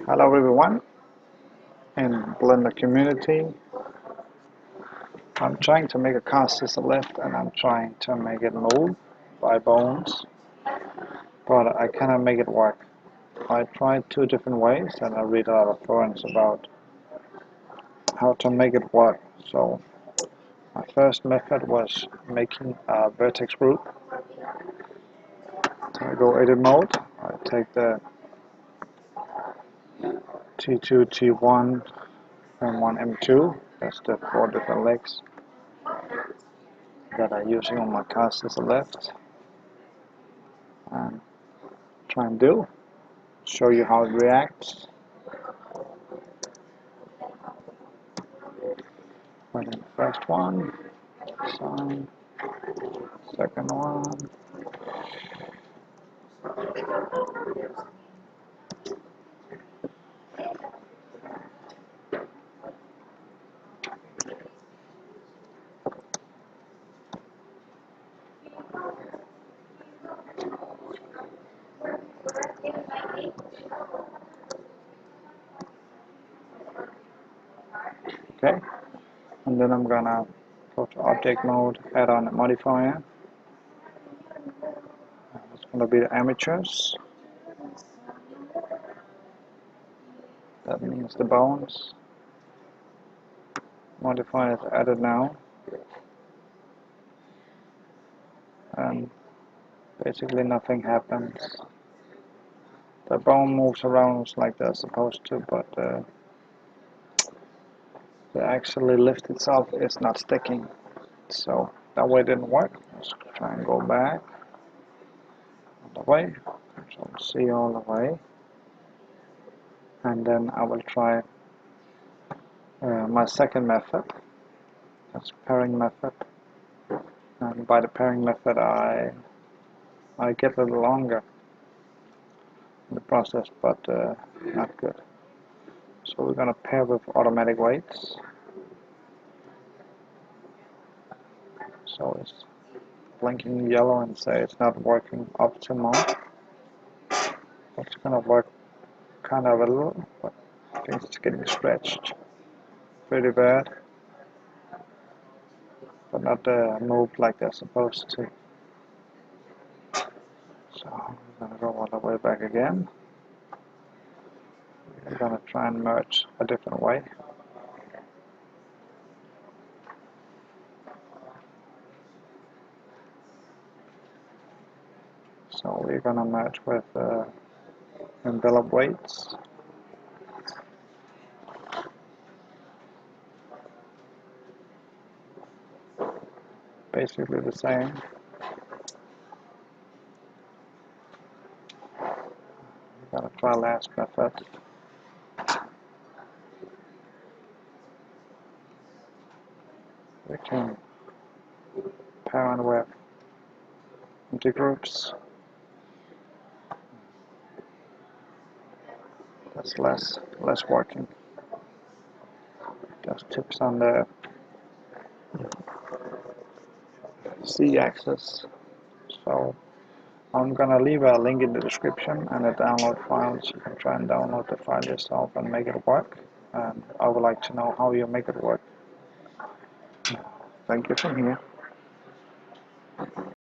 Hello everyone in Blender community. I'm trying to make a cast as a lift and I'm trying to make it move by bones, but I cannot make it work. I tried two different ways and I read a lot of forums about how to make it work. So my first method was making a vertex group. So I go edit mode, I take the T2, T1, M1, M2, that's the 4 different legs that I'm using on my cast as a lift, and try and show you how it reacts. Put in the first one, sign, second one, okay, and then I'm gonna go to object mode, add on a modifier. It's gonna be the amateurs. That means the bones. Modifier is added now, and basically nothing happens. The bone moves around like they're supposed to, but the actually lift itself is not sticking. So that way it didn't work. Let's try and go back all the way, Control C all the way, and then I will try my second method. That's pairing method, and by the pairing method I get a little longer in the process, but not good. So we're gonna pair with automatic weights. So it's blinking yellow and say it's not working optimal. It's gonna work kind of a little, but I think it's getting stretched pretty bad, but not moved like they're supposed to. So we're gonna go all the way back again. We're gonna try and merge a different way. So we're gonna merge with envelope weights. Basically the same. We're gonna try last method. We can pair on with empty groups. That's less working. Just tips on the Z-axis. So I'm gonna leave a link in the description and a download file, so you can try and download the file yourself and make it work. And I would like to know how you make it work. Thank you from here.